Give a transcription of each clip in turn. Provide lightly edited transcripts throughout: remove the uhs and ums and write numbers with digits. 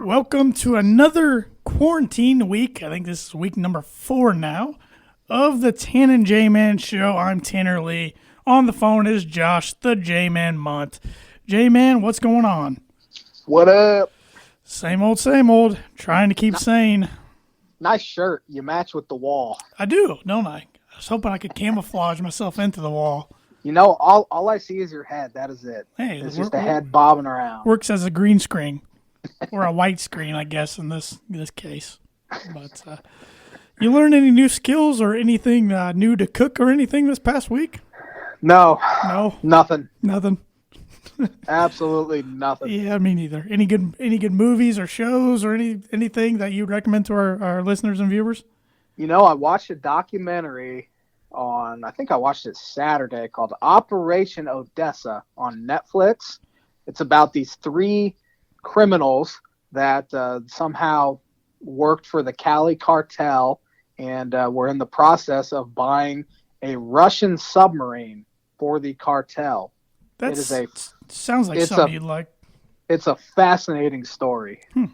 Welcome to another quarantine week. I think this is week number 4 now of the Tan and J-Man Show. I'm Tanner Lee. On the phone is Josh, the J-Man Munt. J-Man, what's going on? What up? Same old, same old. Trying to keep sane. Nice shirt. You match with the wall. I do, don't I? I was hoping I could camouflage myself into the wall. You know, all I see is your head. That is it. Hey, it's just a head bobbing around. Works as a green screen. Or a white screen, I guess, in this case. But you learn any new skills or anything new to cook or anything this past week? No. Nothing. Absolutely nothing. Yeah, me neither. Any good movies or shows or anything that you'd recommend to our listeners and viewers? You know, I watched a documentary I think I watched it Saturday, called Operation Odessa on Netflix. It's about these 3 criminals that somehow worked for the Cali cartel and were in the process of buying a Russian submarine for the cartel. Sounds like something you'd like. It's a fascinating story. And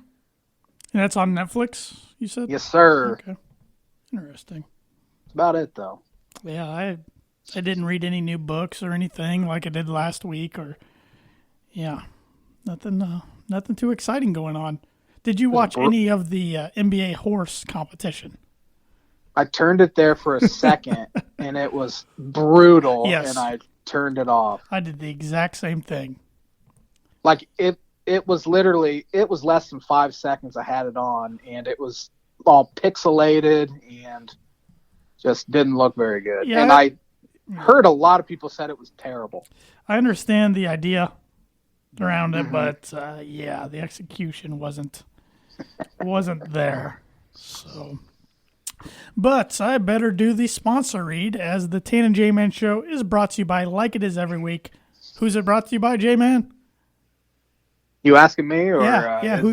that's on Netflix, you said? Yes, sir. Okay. Interesting. That's about it, though. Yeah, I didn't read any new books or anything like I did last week. Nothing too exciting going on. Did you watch any of the NBA horse competition? I turned it there for a second, and it was brutal, yes. And I turned it off. I did the exact same thing. Like, it was literally, it was less than 5 seconds I had it on, and it was all pixelated and just didn't look very good. Yeah, and I heard a lot of people said it was terrible. I understand the idea around it, but the execution wasn't there. So, but I better do the sponsor read, as the Tan and J-Man Show is brought to you by, like it is every week. Who's it brought to you by, J-Man? You asking me, or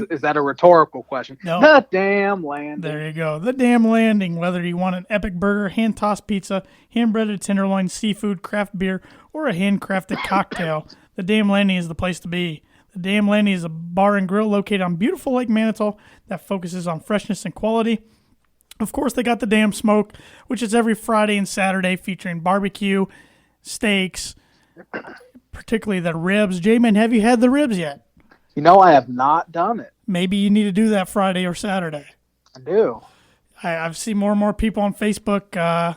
is that a rhetorical question? No. The Damn Landing. There you go. The Damn Landing. Whether you want an epic burger, hand-tossed pizza, hand-breaded tenderloin, seafood, craft beer, or a handcrafted cocktail, the Damn Landing is the place to be. The Damn Landing is a bar and grill located on beautiful Lake Manitou that focuses on freshness and quality. Of course, they got the Damn Smoke, which is every Friday and Saturday, featuring barbecue, steaks, particularly the ribs. J-Man, have you had the ribs yet? You know, I have not done it. Maybe you need to do that Friday or Saturday. I do. I've seen more and more people on Facebook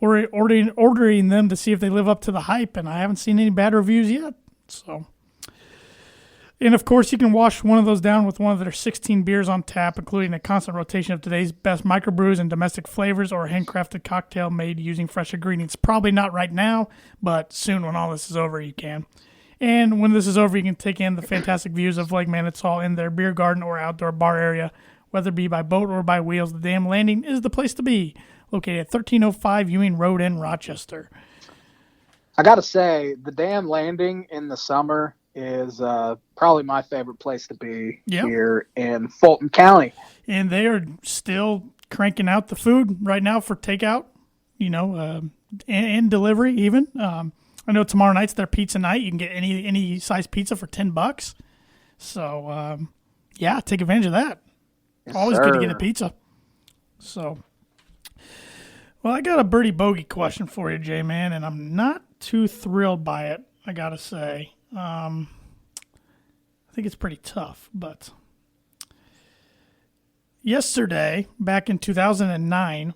ordering them to see if they live up to the hype, and I haven't seen any bad reviews yet. So, and of course, you can wash one of those down with one of their 16 beers on tap, including a constant rotation of today's best microbrews and domestic flavors, or a handcrafted cocktail made using fresh ingredients. Probably not right now, but soon when all this is over, you can. And when this is over, you can take in the fantastic views of Lake Manitou in their beer garden or outdoor bar area. Whether it be by boat or by wheels, the Damn Landing is the place to be. Located at 1305 Ewing Road in Rochester. I got to say, the Damn Landing in the summer is probably my favorite place to be here in Fulton County. And they are still cranking out the food right now for takeout, and delivery even. I know tomorrow night's their pizza night. You can get any size pizza for $10. So, take advantage of that. Yes, Always sir. good to get a pizza. So, well, I got a Birdie Bogey question for you, J-Man, and I'm not too thrilled by it, I got to say. I think it's pretty tough, but yesterday, back in 2009,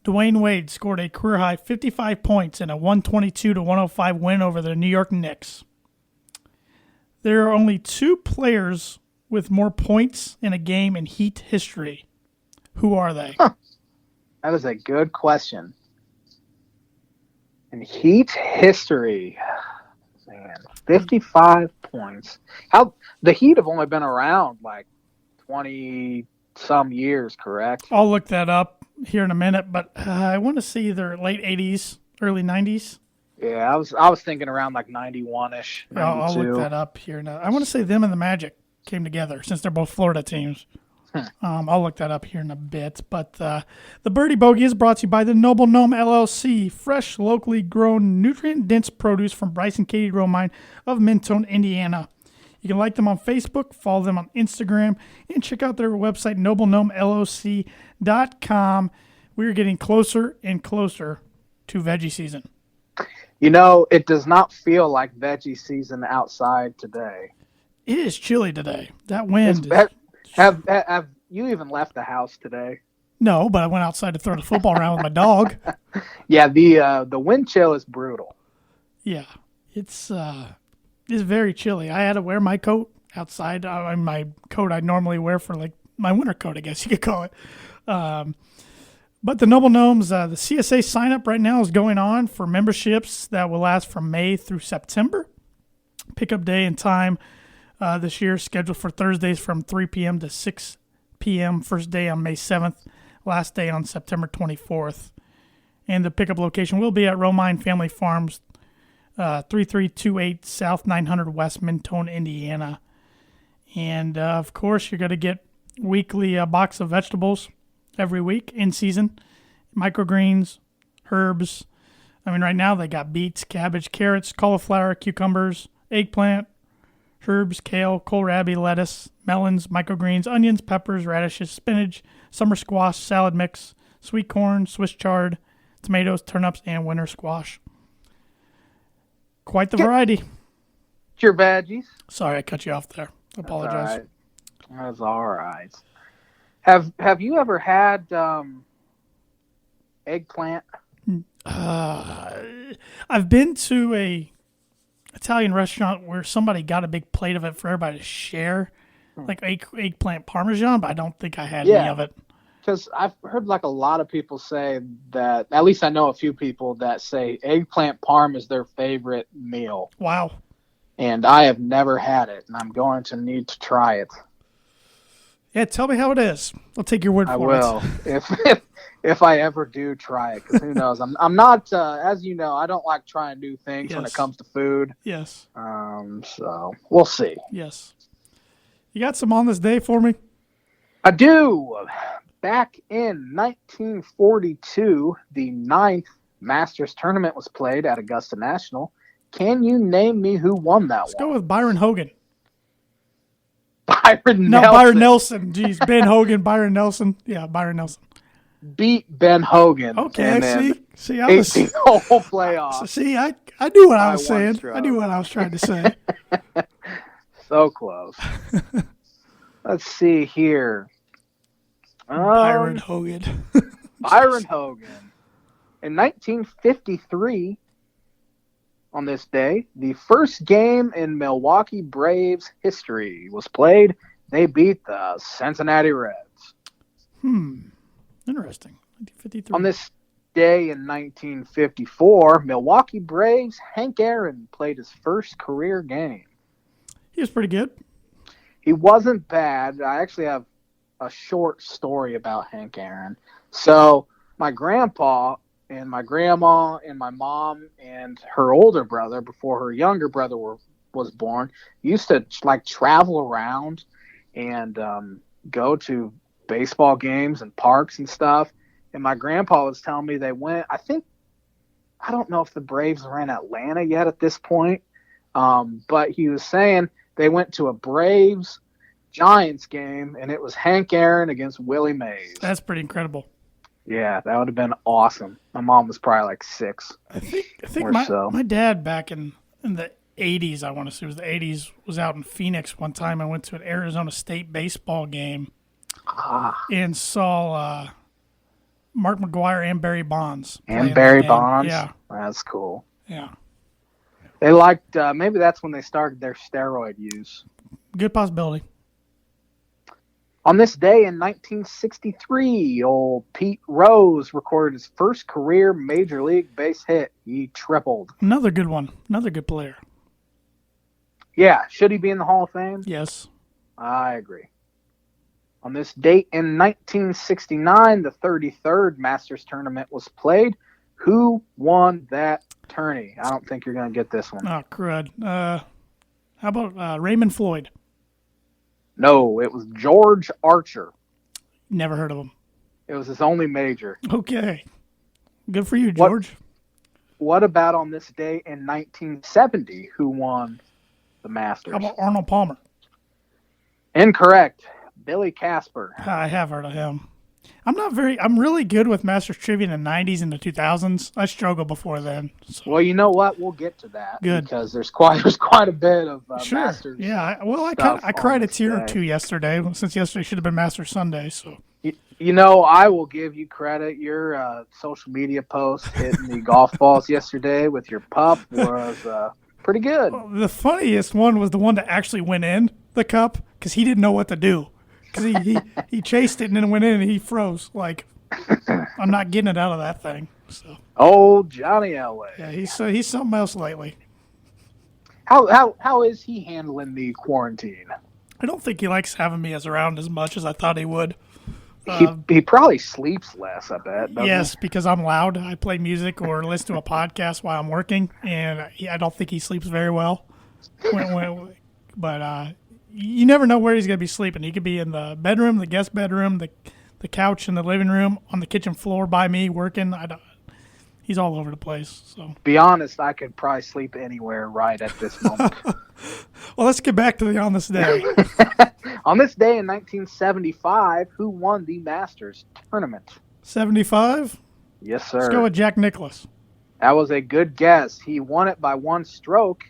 Dwayne Wade scored a career-high 55 points in a 122-105 win over the New York Knicks. There are only 2 players with more points in a game in Heat history. Who are they? That is a good question. In Heat history, man, 55 points. The Heat have only been around like 20-some years, correct? I'll look that up here in a minute, but I want to see either late 80s, early 90s. Yeah, I was thinking around like 91-ish, 92. I'll look that up here now. I want to say them and the Magic came together since they're both Florida teams. I'll look that up here in a bit. But the Birdie Bogey is brought to you by the Noble Gnome LLC, fresh, locally grown, nutrient-dense produce from Bryce and Katie Rowe Mine of Mentone, Indiana. You can like them on Facebook, follow them on Instagram, and check out their website, noblegnomeloc.com. We're getting closer and closer to veggie season. It does not feel like veggie season outside today. It is chilly today. That wind. Have you even left the house today? No, but I went outside to throw the football around with my dog. Yeah, the wind chill is brutal. Yeah, it's very chilly. I had to wear my coat outside. My coat I normally wear for like my winter coat, I guess you could call it. But the Noble Gnomes, the CSA sign up right now is going on for memberships that will last from May through September. Pickup day and time this year scheduled for Thursdays from 3 p.m. to 6 p.m. First day on May 7th, last day on September 24th. And the pickup location will be at Romine Family Farms, 3328 South 900 West Mentone, Indiana. And, of course, you're going to get weekly box of vegetables every week in season. Microgreens, herbs. I mean, right now they got beets, cabbage, carrots, cauliflower, cucumbers, eggplant, herbs, kale, kohlrabi, lettuce, melons, microgreens, onions, peppers, radishes, spinach, summer squash, salad mix, sweet corn, Swiss chard, tomatoes, turnips, and winter squash. Quite the variety. Your veggies. Sorry, I cut you off there. I apologize. That's all right. Have you ever had eggplant? I've been to a Italian restaurant where somebody got a big plate of it for everybody to share, like eggplant parmesan, but I don't think I had any of it. Because I've heard like a lot of people say that, at least I know a few people that say eggplant parm is their favorite meal. Wow. And I have never had it, and I'm going to need to try it. Yeah, tell me how it is. I'll take your word for it. I will, if I ever do try it, because who knows? I'm not, as you know, I don't like trying new things when it comes to food. Yes. So we'll see. Yes. You got some on this day for me? I do. Back in 1942, the 9th Masters tournament was played at Augusta National. Can you name me who won that one? Let's go with Byron Hogan. Byron Nelson. Jeez, Ben Hogan, Byron Nelson. Yeah, Byron Nelson. Beat Ben Hogan. Okay, see, I was 18-hole playoff. See, I knew what I was saying. Stroke. I knew what I was trying to say. So close. Let's see here. Byron Hogan. Byron Hogan. In 1953, on this day, the first game in Milwaukee Braves history was played. They beat the Cincinnati Reds. Interesting. 1953. On this day in 1954, Milwaukee Braves Hank Aaron played his first career game. He was pretty good. He wasn't bad. I actually have a short story about Hank Aaron. So my grandpa and my grandma and my mom and her older brother, before her younger brother was born, used to like travel around and go to baseball games and parks and stuff. And my grandpa was telling me they went, I don't know if the Braves were in Atlanta yet at this point, but he was saying they went to a Braves-Giants game, and it was Hank Aaron against Willie Mays. That's pretty incredible. Yeah, that would have been awesome. My mom was probably like 6. I think my dad back in the 80s, I want to say it was the 80s, was out in Phoenix one time. I went to an Arizona State baseball game and saw Mark McGwire and Barry Bonds. And Barry Bonds? Yeah. That's cool. Yeah. They liked, maybe that's when they started their steroid use. Good possibility. On this day in 1963, old Pete Rose recorded his first career Major League base hit. He tripled. Another good one. Another good player. Yeah. Should he be in the Hall of Fame? Yes. I agree. On this date in 1969, the 33rd Masters tournament was played. Who won that tourney? I don't think you're going to get this one. Oh, crud. How about Raymond Floyd? No, it was George Archer. Never heard of him. It was his only major. Okay. Good for you, George. What about on this day in 1970? Who won the Masters? How about Arnold Palmer? Incorrect. Billy Casper. I have heard of him. I'm really good with Masters trivia in the 90s and the 2000s. I struggled before then. So. Well, you know what? We'll get to that. Good. Because there's quite a bit of sure. Masters. Yeah. I cried a tear or two yesterday, since yesterday should have been Masters Sunday. So. You know, I will give you credit. Your social media post hitting the golf balls yesterday with your pup was pretty good. Well, the funniest one was the one that actually went in the cup because he didn't know what to do. Because he chased it and then went in and he froze. Like, I'm not getting it out of that thing. So. Old Johnny Elway. Yeah, he's something else lately. How is he handling the quarantine? I don't think he likes having me around as much as I thought he would. He probably sleeps less, I bet. Yes, because I'm loud. I play music or listen to a podcast while I'm working, and I don't think he sleeps very well. But you never know where he's going to be sleeping. He could be in the bedroom, the guest bedroom, the couch in the living room, on the kitchen floor by me working. He's all over the place. So, be honest, I could probably sleep anywhere right at this moment. Well, let's get back to on this day. On this day in 1975, who won the Masters tournament? 75? Yes, sir. Let's go with Jack Nicklaus. That was a good guess. He won it by one stroke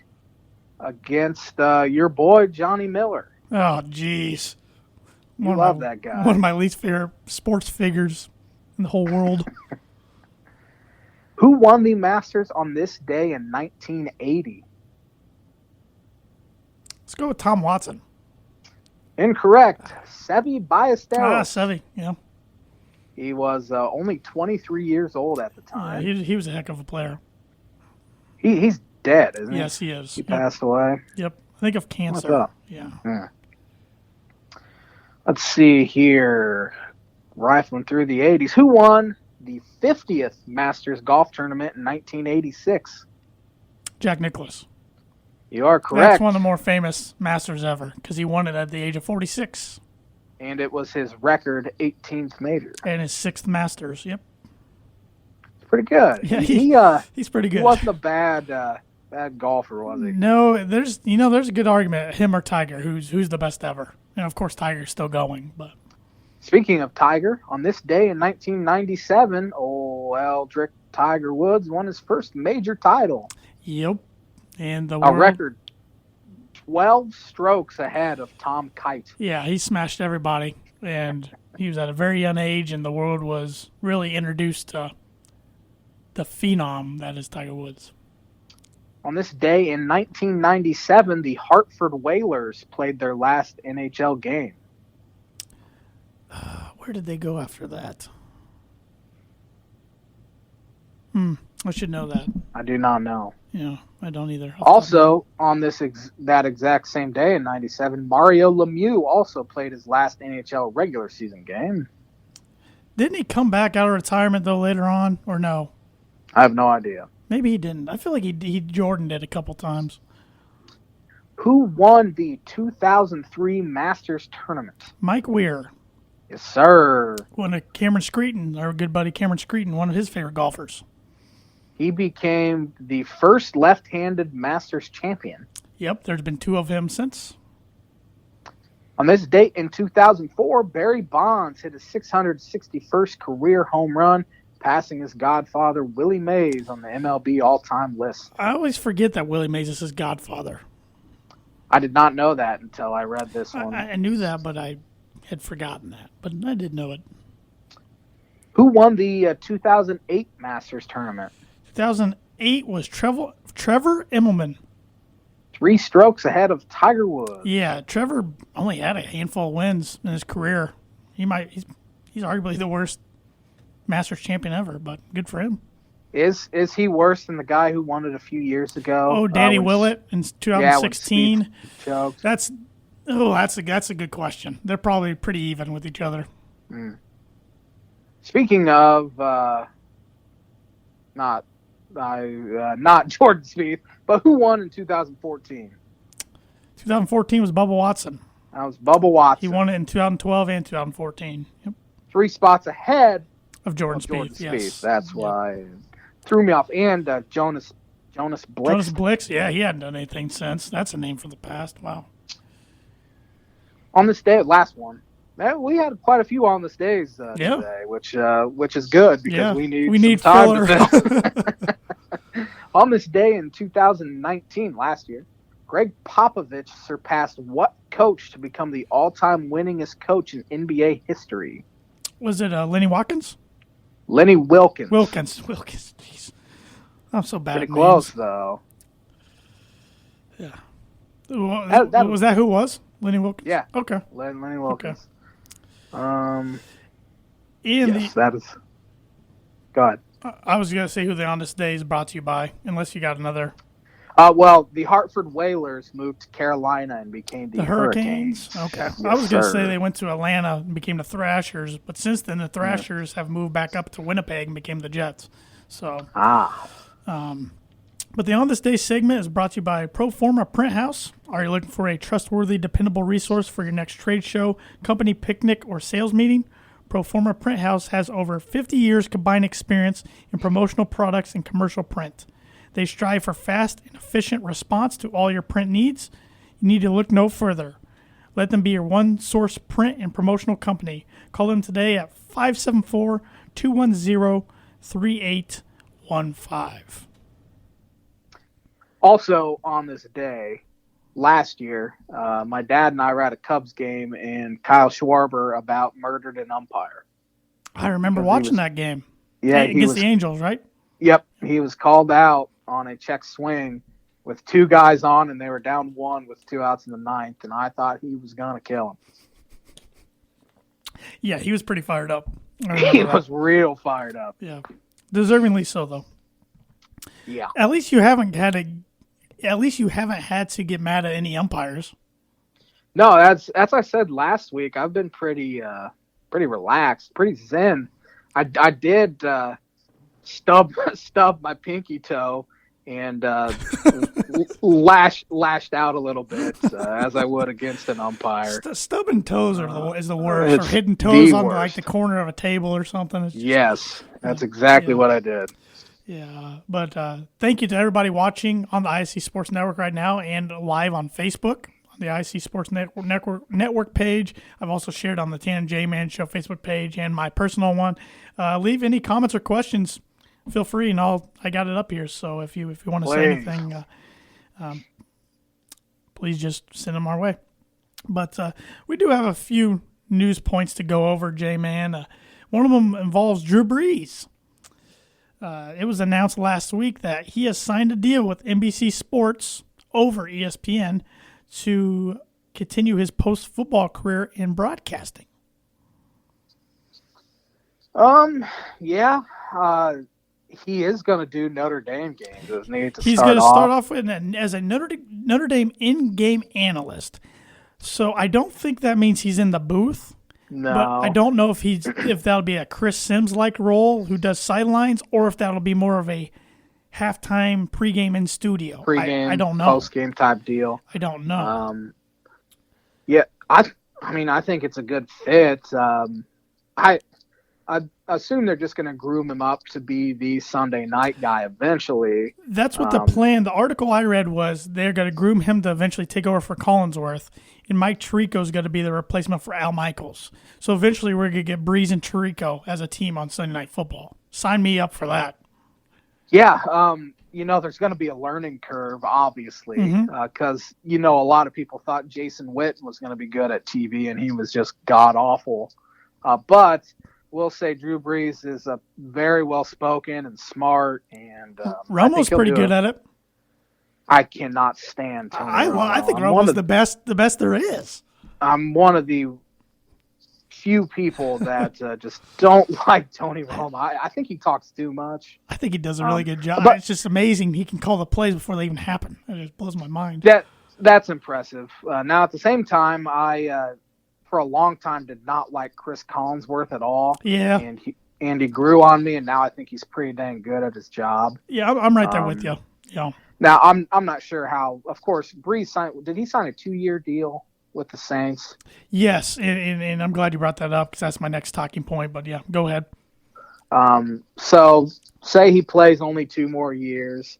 against your boy, Johnny Miller. Oh, jeez. You love that guy. One of my least favorite sports figures in the whole world. Who won the Masters on this day in 1980? Let's go with Tom Watson. Incorrect. Seve Ballesteros. Seve, yeah. He was only 23 years old at the time. Yeah, he was a heck of a player. He's dead, isn't he? Yes, he is. He passed away. Yep. I think of cancer. What's up? Yeah. Let's see here. Rifling through the 80s. Who won the 50th Masters golf tournament in 1986? Jack Nicklaus. You are correct. That's one of the more famous Masters ever because he won it at the age of 46. And it was his record 18th major. And his 6th Masters, yep. Pretty good. Yeah, he's pretty good. He wasn't a bad golfer, was he? No, there's a good argument, him or Tiger, who's the best ever. And of course Tiger's still going, but speaking of Tiger, on this day in 1997, old Eldrick Tiger Woods won his first major title. Yep. And a record 12 strokes ahead of Tom Kite. Yeah, he smashed everybody. And he was at a very young age, and the world was really introduced to the phenom that is Tiger Woods. On this day in 1997, the Hartford Whalers played their last NHL game. Where did they go after that? I should know that. I do not know. Yeah, I don't either. Also, on that exact same day in 97, Mario Lemieux also played his last NHL regular season game. Didn't he come back out of retirement, though, later on, or no? I have no idea. Maybe he didn't. I feel like he Jordan did a couple times. Who won the 2003 Masters tournament? Mike Weir. Yes, sir. One of Cameron Screeton, our good buddy Cameron Screeton, one of his favorite golfers. He became the first left-handed Masters champion. Yep, there's been 2 of him since. On this date in 2004, Barry Bonds hit his 661st career home run, passing his godfather Willie Mays on the MLB all-time list. I always forget that Willie Mays is his godfather. I did not know that until I read this one. I knew that, but I had forgotten that. But I did know it. Who won the 2008 Masters tournament? 2008 was Trevor Immelman. 3 strokes ahead of Tiger Woods. Yeah, Trevor only had a handful of wins in his career. He's arguably the worst Masters champion ever, but good for him. Is he worse than the guy who won it a few years ago? Oh, Danny Willett in 2016. Yeah, that's a good question. They're probably pretty even with each other. Speaking of not Jordan Spieth, but who won in 2014? 2014 was Bubba Watson. That was Bubba Watson. He won it in 2012 and 2014. Yep. 3 spots ahead of Jordan Spieth. Yes, That's why it threw me off. And Jonas Jonas Blix. Jonas Blix? Yeah, he hadn't done anything since. That's a name from the past. Wow. On this day, last one. Man, we had quite a few on this days today, which is good because we need some time to fill. On this day in 2019, last year, Greg Popovich surpassed what coach to become the all-time winningest coach in NBA history? Was it Lenny Watkins? Lenny Wilkins. Wilkins. Jeez. I'm so bad Pretty at close, names. though. Yeah. Was that who it was? Lenny Wilkins? Yeah. Okay. Lenny Wilkins. Okay. That is. Go ahead. I was going to say who the On This Day is brought to you by, unless you got another. Well, the Hartford Whalers moved to Carolina and became the Hurricanes. Okay. Yes, I was going to say they went to Atlanta and became the Thrashers, but since then the Thrashers have moved back up to Winnipeg and became the Jets. So. But the On This Day segment is brought to you by Proforma Print House. Are you looking for a trustworthy, dependable resource for your next trade show, company picnic, or sales meeting? Proforma Print House has over 50 years combined experience in promotional products and commercial print. They strive for fast and efficient response to all your print needs. You need to look no further. Let them be your one-source print and promotional company. Call them today at 574-210-3815. Also on this day, last year, my dad and I were at a Cubs game, and Kyle Schwarber about murdered an umpire. I remember watching that game. Yeah, against the Angels, right? Yep, he was called out on a check swing with two guys on, and they were down one with 2 outs in the ninth, and I thought he was going to kill him. Yeah, he was pretty fired up. He was real fired up. Yeah, deservingly so, though. Yeah. At least you haven't had to get mad at any umpires. No, as I said last week, I've been pretty relaxed, pretty zen. I did stub my pinky toe and lashed out a little bit as I would against an umpire. Stubbing toes is the worst. Or hitting toes on like the corner of a table or something. Yes, that's exactly what I did. Yeah, but thank you to everybody watching on the ISC Sports Network right now and live on Facebook on the ISC Sports Network page. I've also shared on the Tan J Man Show Facebook page and my personal one. Leave any comments or questions. Feel free, and I got it up here. So if you want to say anything, please just send them our way. But we do have a few news points to go over, J Man. One of them involves Drew Brees. It was announced last week that he has signed a deal with NBC Sports over ESPN to continue his post-football career in broadcasting. Yeah. He is going to do Notre Dame games, doesn't he? He's going to start off as a Notre Dame in-game analyst. So I don't think that means he's in the booth. No. But I don't know if that'll be a Chris Sims-like role who does sidelines, or if that'll be more of a halftime, pregame in studio. Pregame, I don't know. Postgame type deal. I don't know. Yeah, I think it's a good fit. I assume they're just going to groom him up to be the Sunday night guy eventually. That's what the plan. The article I read was they're going to groom him to eventually take over for Collinsworth, and Mike Tirico is going to be the replacement for Al Michaels. So eventually we're going to get Brees and Tirico as a team on Sunday Night Football. Sign me up for that. Yeah, there's going to be a learning curve, obviously, because, a lot of people thought Jason Witten was going to be good at TV, and he was just god-awful. But we'll say Drew Brees is very well-spoken and smart. And Romo's pretty good at it. I cannot stand Tony Romo. I think Romo's the best there is. I'm one of the few people that just don't like Tony Romo. I think he talks too much. I think he does a really good job. But it's just amazing he can call the plays before they even happen. It just blows my mind. That's impressive. Now, at the same time, I for a long time did not like Chris Collinsworth at all. Yeah. And he grew on me, and now I think he's pretty dang good at his job. Yeah, I'm right there with you. Yeah. Now, I'm not sure how. Of course, Brees signed. Did he sign a 2-year deal with the Saints? Yes, and I'm glad you brought that up because that's my next talking point. But yeah, go ahead. So say he plays only 2 more years.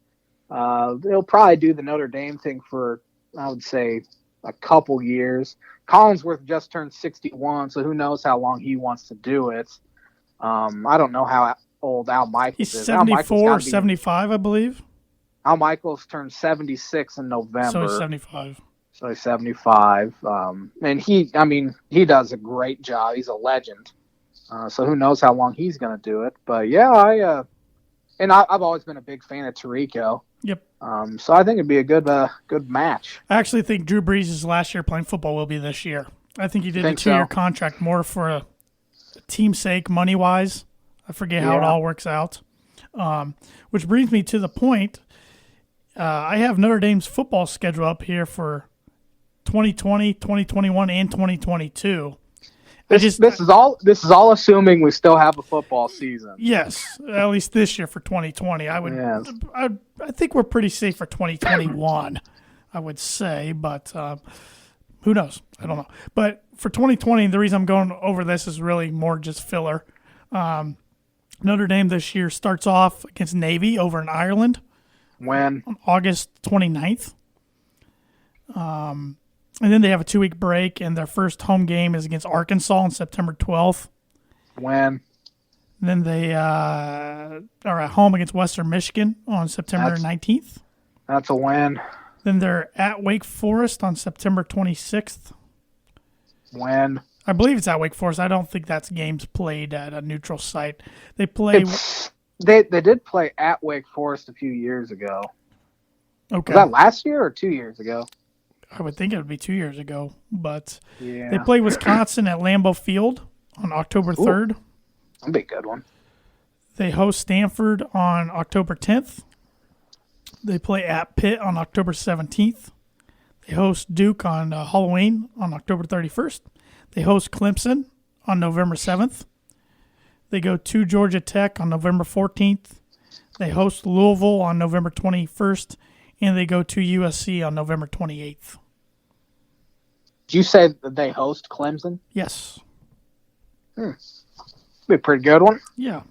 He'll probably do the Notre Dame thing for, I would say, a couple years. Collinsworth just turned 61, so who knows how long he wants to do it. I don't know how old Al Michaels He's is. 74, 75, I believe. Al Michaels turned 76 in November. So he's 75. So he's 75. And he does a great job. He's a legend. So who knows how long he's going to do it. But, yeah, I've always been a big fan of Tirico. Yep. So I think it'd be a good match. I actually think Drew Brees' last year playing football will be this year. I think he did a 2-year contract more for a team's sake, money-wise. I forget how it all works out. Which brings me to the point. I have Notre Dame's football schedule up here for 2020, 2021, and 2022. This is all assuming we still have a football season. Yes, at least this year for 2020. I think we're pretty safe for 2021. I would say, but who knows? I don't know. But for 2020, the reason I'm going over this is really more just filler. Notre Dame this year starts off against Navy over in Ireland. When? On August 29th. And then they have a 2-week break, and their first home game is against Arkansas on September 12th. When? Then they are at home against Western Michigan on September 19th. That's a win. Then they're at Wake Forest on September 26th. When? I believe it's at Wake Forest. I don't think that's games played at a neutral site. They play. They did play at Wake Forest a few years ago. Okay. Was that last year or 2 years ago? I would think it would be 2 years ago, but yeah. They play Wisconsin at Lambeau Field on October 3rd. That'll be a good one. They host Stanford on October 10th. They play at Pitt on October 17th. They host Duke on Halloween on October 31st. They host Clemson on November 7th. They go to Georgia Tech on November 14th. They host Louisville on November 21st. And they go to USC on November 28th. Did you say that they host Clemson? Yes. Be a pretty good one. Yeah.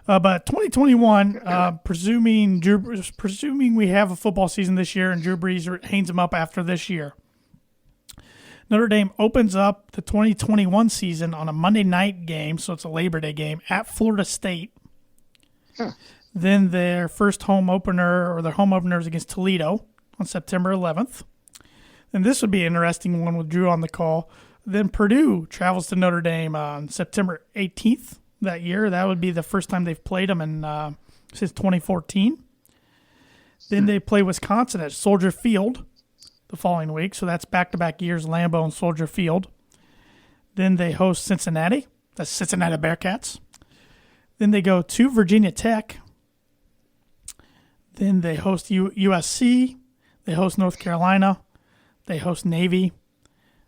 But 2021, presuming we have a football season this year and Drew Brees hangs them up after this year, Notre Dame opens up the 2021 season on a Monday night game, so it's a Labor Day game, at Florida State. Then their first home opener, or their home opener, is against Toledo on September 11th. And this would be an interesting one with Drew on the call. Then Purdue travels to Notre Dame on September 18th that year. That would be the first time they've played them since 2014. Then they play Wisconsin at Soldier Field the following week. So that's back-to-back years, Lambeau and Soldier Field. Then they host Cincinnati. That's Cincinnati Bearcats. Then they go to Virginia Tech. Then they host USC. They host North Carolina. They host Navy.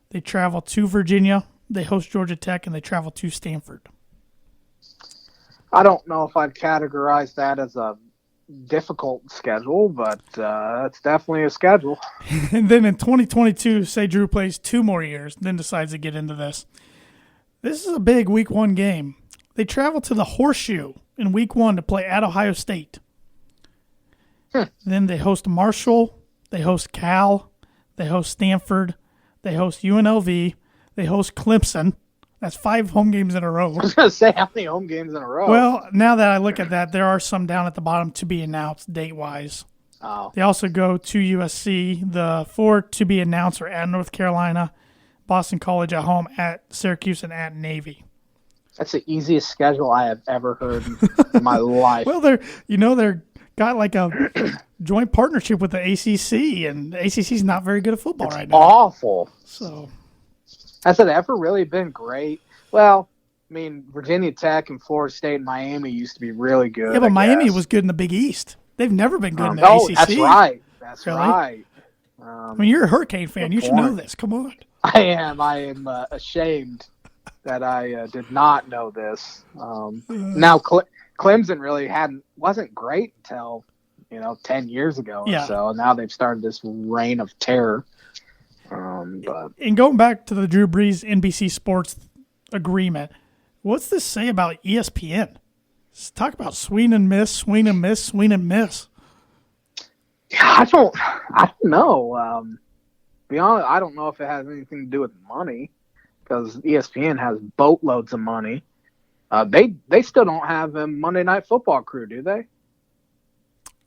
They travel to Virginia. They host Georgia Tech, and they travel to Stanford. I don't know if I'd categorize that as a difficult schedule, but it's definitely a schedule. And then in 2022, say Drew plays 2 more years, then decides to get into this. This is a big Week 1 game. They travel to the Horseshoe in Week 1 to play at Ohio State. Then they host Marshall. They host Cal. They host Stanford. They host UNLV. They host Clemson. That's 5 home games in a row. I was going to say, how many home games in a row? Well, now that I look at that, there are some down at the bottom to be announced date-wise. Oh. They also go to USC. The 4 to be announced are at North Carolina, Boston College at home, at Syracuse, and at Navy. That's the easiest schedule I have ever heard in my life. Well, they're got like a joint partnership with the ACC, and the ACC's not very good at football right now. Awful. So, has it ever really been great? Well, I mean, Virginia Tech and Florida State and Miami used to be really good. Yeah, but Miami was good in the Big East. They've never been good in the ACC. That's right. That's really? Right. I mean, you're a Hurricane fan. You should know this. Come on. I am ashamed that I did not know this. Now, Clemson really wasn't great until 10 years ago or so. Now they've started this reign of terror. And going back to the Drew Brees NBC Sports agreement, what's this say about ESPN? Let's talk about swing and miss, swing and miss, swing and miss. I don't know. Be honest, I don't know if it has anything to do with money, because ESPN has boatloads of money. They still don't have a Monday Night Football crew, do they?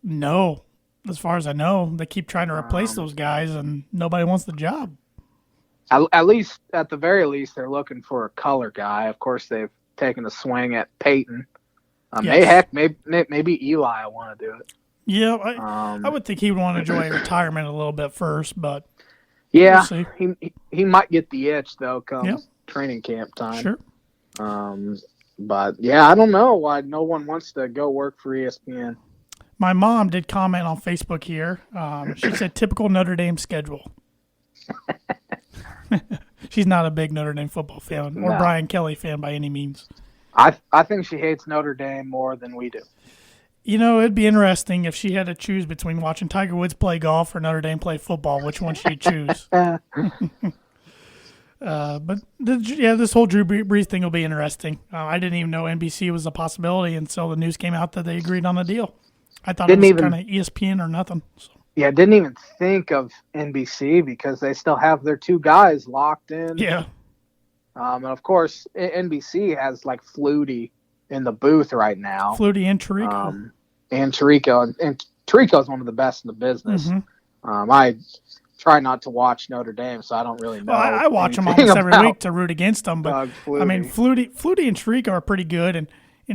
No. As far as I know, they keep trying to replace those guys, and nobody wants the job. At the very least, they're looking for a color guy. Of course, they've taken a swing at Peyton. Yes. Maybe Eli will want to do it. Yeah, I would think he would want to enjoy retirement a little bit first, but yeah, we'll see. He might get the itch though come training camp time. Sure. But yeah, I don't know why no one wants to go work for ESPN. My mom did comment on Facebook here. She said typical Notre Dame schedule. She's not a big Notre Dame football fan or Brian Kelly fan by any means. I think she hates Notre Dame more than we do. You know, it'd be interesting if she had to choose between watching Tiger Woods play golf or Notre Dame play football. Which one she'd choose? But this whole Drew Brees thing will be interesting. I didn't even know NBC was a possibility until the news came out that they agreed on a deal. I thought it was kind of ESPN or nothing. So. Yeah, didn't even think of NBC because they still have their two guys locked in. Yeah. And of course, NBC has like Flutie in the booth right now. Flutie and Tirico. And Tirico is one of the best in the business. Mm-hmm. I try not to watch Notre Dame, so I don't really know. Well, I watch them almost every week to root against them, but I mean, Flutie and Tirico are pretty good, and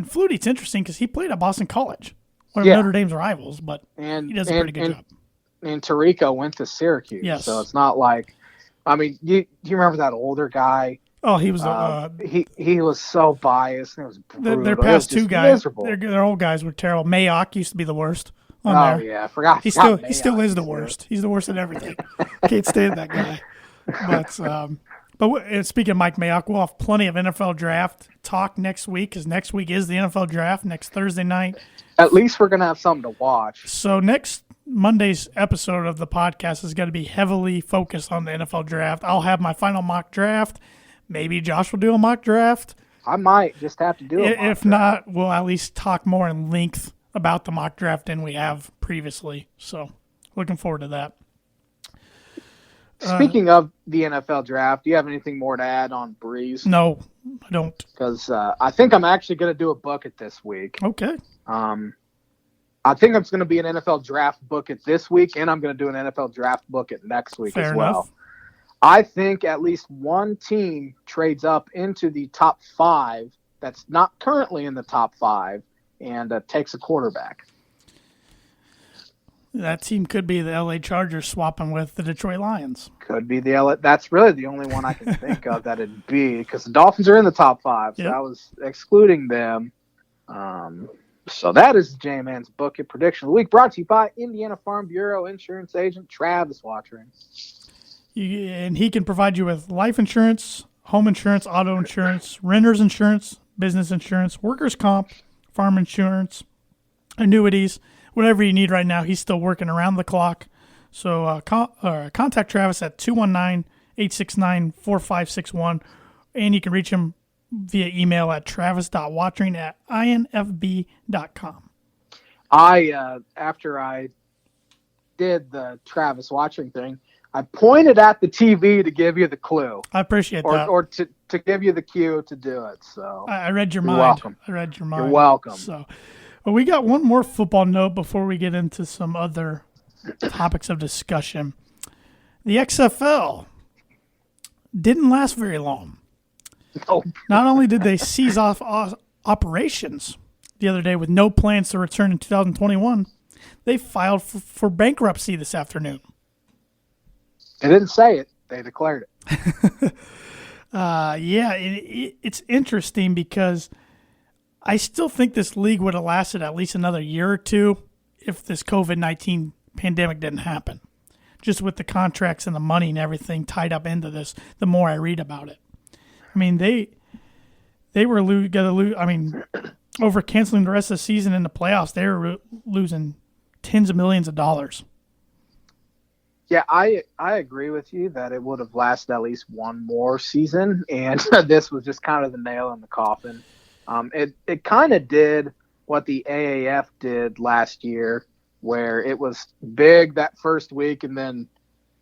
Flutie's interesting because he played at Boston College, one of Notre Dame's rivals, but he does a pretty good job. And Tirico went to Syracuse, so it's not like. I mean, you remember that older guy? Oh, he was he was so biased. It was brutal. Their past two guys, miserable. Their old guys were terrible. Mayock used to be the worst on there. Yeah, I forgot. He still is the worst. He's the worst at everything. Can't stand that guy. But speaking of Mike Mayock, we'll have plenty of NFL draft talk next week because next week is the NFL draft next Thursday night. At least we're gonna have something to watch. So next Monday's episode of the podcast is going to be heavily focused on the NFL draft. I'll have my final mock draft. Maybe Josh will do a mock draft. I might just have to do it. If not, we'll at least talk more in length about the mock draft than we have previously. So, looking forward to that. Speaking of the NFL draft, do you have anything more to add on Brees? No, I don't. Because I think I'm actually going to do a bucket this week. Okay. I think it's going to be an NFL draft bucket this week, and I'm going to do an NFL draft bucket next week as well. Enough. I think at least one team trades up into the top 5 that's not currently in the top 5 and takes a quarterback. That team could be the LA Chargers swapping with the Detroit Lions. Could be the LA. That's really the only one I can think of that it'd be because the Dolphins are in the top 5, so I was excluding them. So that is J-Man's Bucket Prediction of the Week, brought to you by Indiana Farm Bureau Insurance Agent Travis Watering. And he can provide you with life insurance, home insurance, auto insurance, renter's insurance, business insurance, workers' comp, farm insurance, annuities, whatever you need right now. He's still working around the clock. So contact Travis at 219-869-4561, and you can reach him via email at travis.watering@infb.com. After I did the Travis Watering thing, I pointed at the TV to give you the clue. I appreciate that. Or to give you the cue to do it. So I read your mind. You're welcome. I read your mind. You're welcome. So we got one more football note before we get into some other topics of discussion. The XFL didn't last very long. Nope. Not only did they seize off operations the other day with no plans to return in 2021, they filed for bankruptcy this afternoon. They didn't say it. They declared it. It's interesting because I still think this league would have lasted at least another year or two if this COVID-19 pandemic didn't happen. Just with the contracts and the money and everything tied up into this, the more I read about it. I mean, they were going to lose. I mean, over canceling the rest of the season in the playoffs, they were losing tens of millions of dollars. Yeah, I agree with you that it would have lasted at least one more season, and this was just kind of the nail in the coffin. It kind of did what the AAF did last year where it was big that first week and then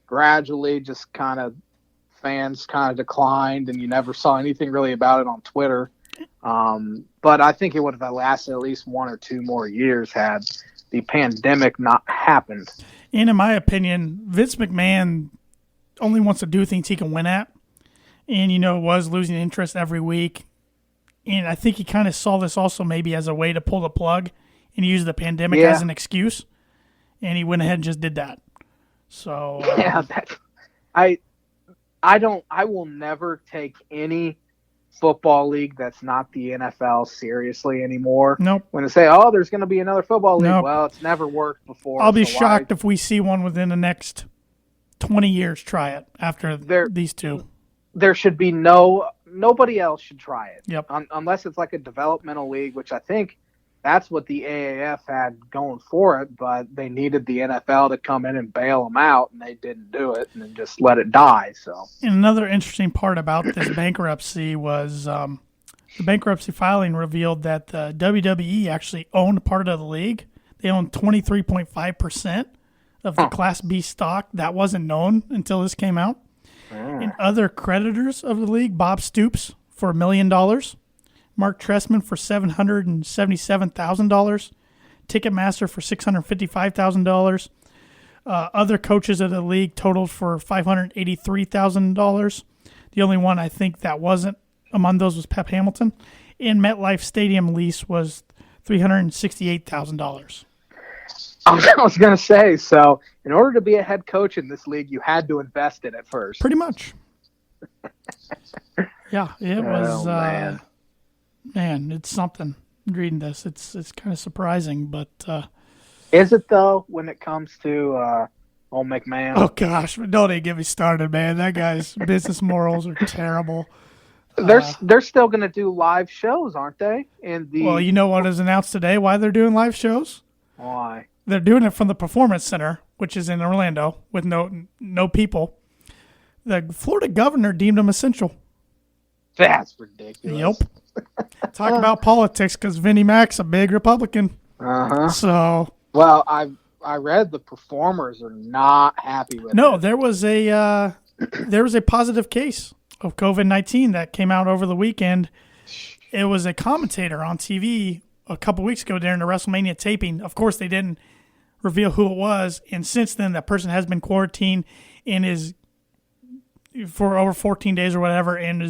gradually just kind of fans kind of declined and you never saw anything really about it on Twitter. But I think it would have lasted at least 1 or 2 more years had the pandemic not happened. And in my opinion, Vince McMahon only wants to do things he can win at. And, was losing interest every week. And I think he kind of saw this also maybe as a way to pull the plug and use the pandemic as an excuse. And he went ahead and just did that. So I will never take any football league that's not the NFL seriously anymore. Nope. When they say, there's going to be another football league, nope. Well, it's never worked before. I'll be shocked if we see one within the next 20 years try it after these two. There should be nobody else should try it. Yep. Unless it's like a developmental league, which I think that's what the AAF had going for it, but they needed the NFL to come in and bail them out, and they didn't do it, and then just let it die. So, and another interesting part about this bankruptcy was the bankruptcy filing revealed that the WWE actually owned part of the league. They owned 23.5% of the Class B stock. That wasn't known until this came out. And other creditors of the league, Bob Stoops for $1 million, Mark Trestman for $777,000, Ticketmaster for $655,000. Other coaches of the league totaled for $583,000. The only one I think that wasn't among those was Pep Hamilton. And MetLife Stadium lease was $368,000. I was going to say, so in order to be a head coach in this league, you had to invest in it first. Pretty much. Yeah, it was. Man, it's something. Reading this, it's kind of surprising, but is it though? When it comes to old McMahon? Oh gosh, don't even get me started, man. That guy's business morals are terrible. They're still going to do live shows, aren't they? Well, you know what is announced today? Why they're doing live shows? Why? They're doing it from the Performance Center, which is in Orlando, with no people. The Florida governor deemed them essential. That's ridiculous. Yep. Talk about politics, because Vinnie Mac's a big Republican. Uh-huh. So. Well, I read the performers are not happy with it. No, there was a positive case of COVID-19 that came out over the weekend. It was a commentator on TV a couple weeks ago during the WrestleMania taping. Of course, they didn't reveal who it was, and since then, that person has been quarantined and is for over 14 days or whatever, and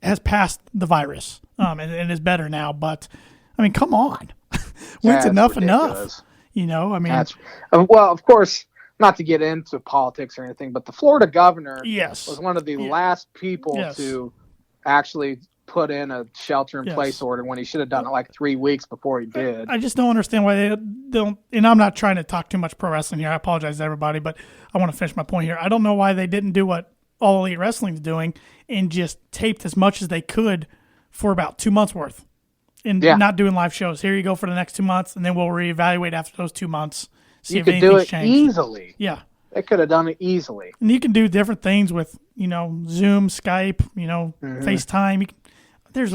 has passed the virus and is better now. But I mean, come on, when's enough ridiculous. Enough? I mean, well, of course, not to get into politics or anything, but the Florida governor was one of the last people to actually put in a shelter-in-place order when he should have done it like 3 weeks before he did. I just don't understand why they don't, and I'm not trying to talk too much pro wrestling here. I apologize to everybody, but I want to finish my point here. I don't know why they didn't do what All Elite Wrestling's doing and just taped as much as they could for about 2 months worth and not doing live shows. Here you go for the next 2 months, and then we'll reevaluate after those 2 months, see if anything's changed. You could do it easily. Yeah. They could have done it easily. And you can do different things with, Zoom, Skype, FaceTime. Vince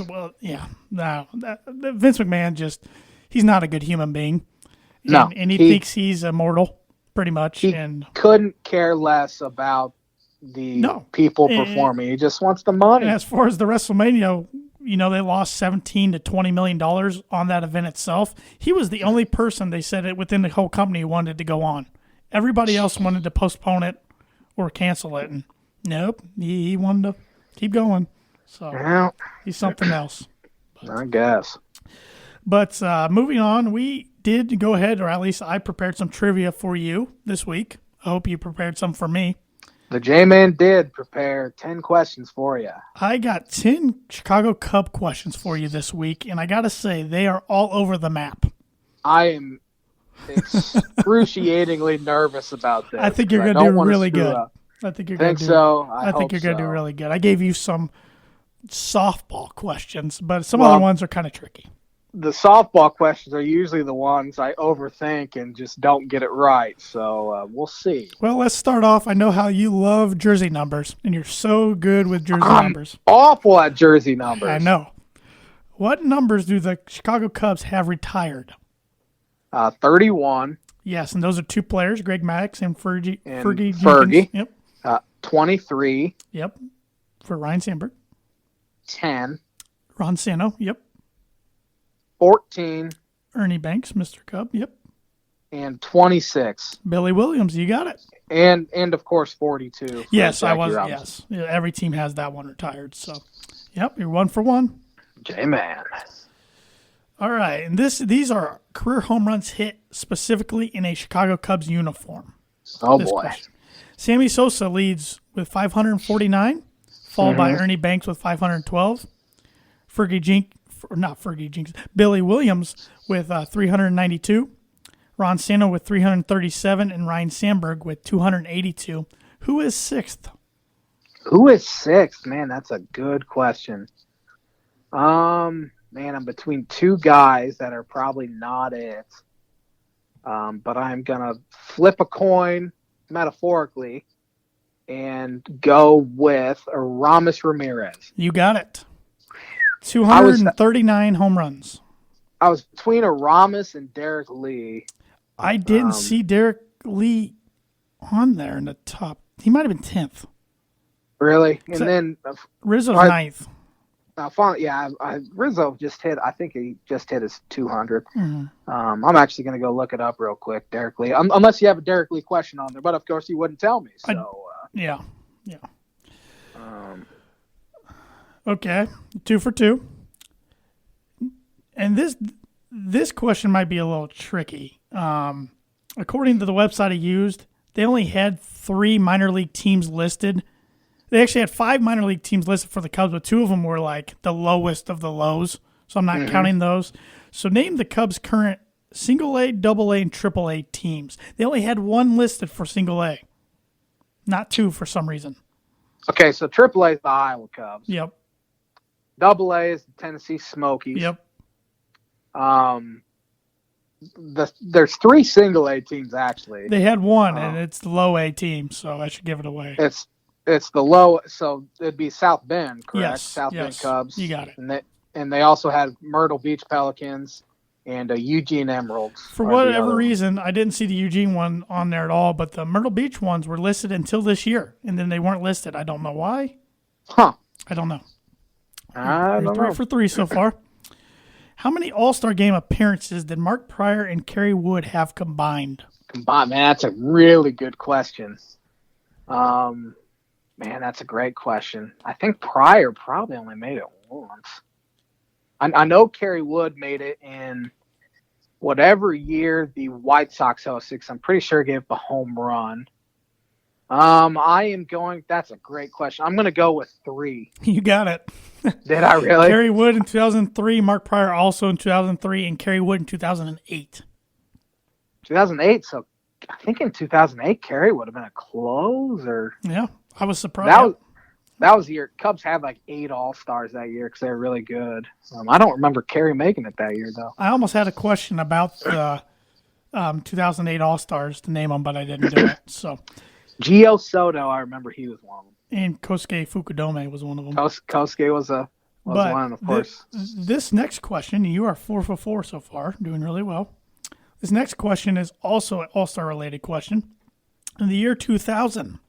McMahon he's not a good human being. And he thinks he's immortal, pretty much. He couldn't care less about the people performing. He just wants the money. And as far as the WrestleMania, they lost $17 to $20 million on that event itself. He was the only person, they said, within the whole company who wanted to go on. Everybody else wanted to postpone it or cancel it. And nope, he wanted to keep going. So he's something else. I guess. But moving on, we did go ahead, or at least I prepared some trivia for you this week. I hope you prepared some for me. The J-Man did prepare 10 questions for you. I got 10 Chicago Cub questions for you this week, and I got to say, they are all over the map. I am excruciatingly nervous about this. I think you're going to do really good. I think you're going to do really good. I gave you some softball questions, but some other ones are kind of tricky. The softball questions are usually the ones I overthink and just don't get it right, so we'll see. Well, let's start off. I know how you love jersey numbers, and you're so good with jersey numbers. Awful at jersey numbers. I know. What numbers do the Chicago Cubs have retired? 31. Yes, and those are two players, Greg Maddox and Fergie Jenkins. Fergie. Yep. 23. Yep. For Ryan Sandberg. 10. Ron Santo. Yep. 14. Ernie Banks, Mr. Cub. Yep. And 26. Billy Williams. You got it. And of course 42. Yes, I Jackie was. Robinson. Yes. Yeah, every team has that one retired. So, yep, you're 1 for 1. J-Man. All right, and these are career home runs hit specifically in a Chicago Cubs uniform. Oh, boy. Question. Sammy Sosa leads with 549, followed by Ernie Banks with 512. Billy Williams with 392. Ron Santo with 337, and Ryan Sandberg with 282. Who is sixth? Who is sixth? Man, that's a good question. Man, I'm between two guys that are probably not it. But I'm going to flip a coin, metaphorically, and go with Aramis Ramirez. You got it. 239 home runs. I was between Aramis and Derek Lee. I didn't see Derek Lee on there in the top. He might have been 10th. Really? And then Rizzo's 9th. Rizzo just hit. I think he just hit his 200. I'm actually going to go look it up real quick, Derek Lee. Unless you have a Derek Lee question on there, but of course you wouldn't tell me. So yeah. Okay, 2 for 2. And this question might be a little tricky. According to the website I used, they only had 3 minor league teams listed. They actually had 5 minor league teams listed for the Cubs, but 2 of them were like the lowest of the lows, so I'm not counting those. So name the Cubs' current single-A, double-A, and triple-A teams. They only had 1 listed for single-A, not 2 for some reason. Okay, so triple-A is the Iowa Cubs. Yep. Double-A is the Tennessee Smokies. Yep. There's 3 single-A teams, actually. They had 1, and it's the low-A team, so I should give it away. It's the low, so it'd be South Bend, correct? Yes. South Bend Cubs. You got it. And they also had Myrtle Beach Pelicans and Eugene Emeralds. For whatever reason, I didn't see the Eugene one on there at all, but the Myrtle Beach ones were listed until this year, and then they weren't listed. I don't know why. Huh. I don't know. I don't know. 3 for 3 so far. How many All-Star Game appearances did Mark Pryor and Kerry Wood have combined? Man, that's a really good question. Man, that's a great question. I think Pryor probably only made it once. I know Kerry Wood made it in whatever year the White Sox hosted. I'm pretty sure he gave a home run. That's a great question. I'm going to go with 3. You got it. Did I really? Kerry Wood in 2003, Mark Pryor also in 2003, and Kerry Wood in 2008. 2008, so I think in 2008, Kerry would have been a closer. Yeah, I was surprised. That was the year. Cubs had like 8 All-Stars that year because they were really good. I don't remember Kerry making it that year, though. I almost had a question about the 2008 All-Stars to name them, but I didn't do it. So, Gio Soto, I remember he was one of them. And Kosuke Fukudome was one of them. Kosuke was one, of course. This next question, you are 4 for 4 so far, doing really well. This next question is also an All-Star related question. In the year 2000,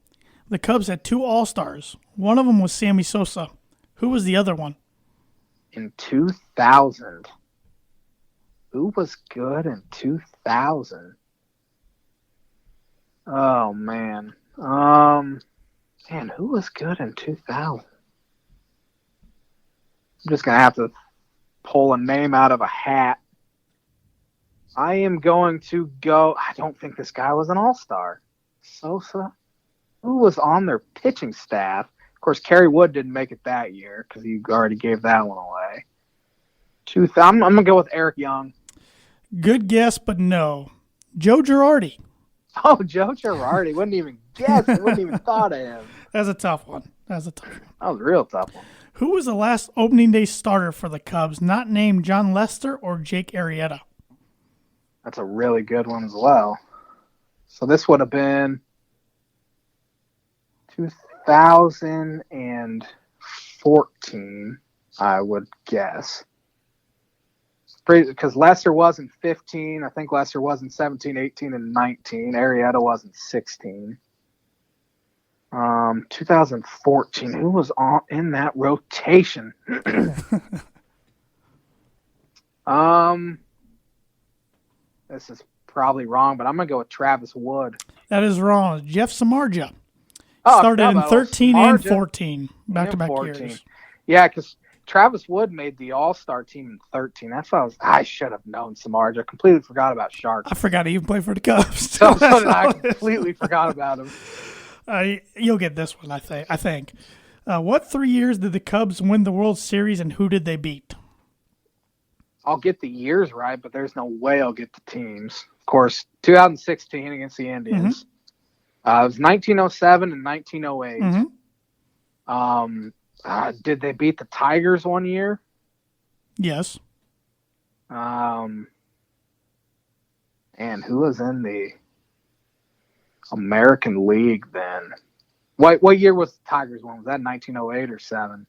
the Cubs had 2 All-Stars. One of them was Sammy Sosa. Who was the other one? In 2000. Who was good in 2000? Oh, man. Who was good in 2000? I'm just going to have to pull a name out of a hat. I am going to go. I don't think this guy was an all-star. Sosa? Who was on their pitching staff? Of course, Kerry Wood didn't make it that year because he already gave that one away. I'm going to go with Eric Young. Good guess, but no. Joe Girardi. Oh, Joe Girardi. Wouldn't even guess. I wouldn't even thought of him. That's a tough one. That was a real tough one. Who was the last opening day starter for the Cubs, not named John Lester or Jake Arrieta? That's a really good one as well. So this would have been 2014, I would guess. Because Lesser was in 15. I think Lesser was in 17, 18, and 19. Arietta was in 16. 2014. Who was in that rotation? This is probably wrong, but I'm gonna go with Travis Wood. That is wrong. Jeff Samardzija Oh, started in 13 and Samardzija. 14, back-to-back years. Yeah, because Travis Wood made the All-Star team in 13. That's why I should have known Samardzija. I completely forgot about Sharks. I forgot he even played for the Cubs. So did I. Completely forgot about him. You'll get this one, I think. What 3 years did the Cubs win the World Series, and who did they beat? I'll get the years right, but there's no way I'll get the teams. Of course, 2016 against the Indians. Mm-hmm. It was 1907 and 1908. Mm-hmm. Did they beat the Tigers one year? Yes. And who was in the American League then? What year was the Tigers one? Was that 1908 or 7?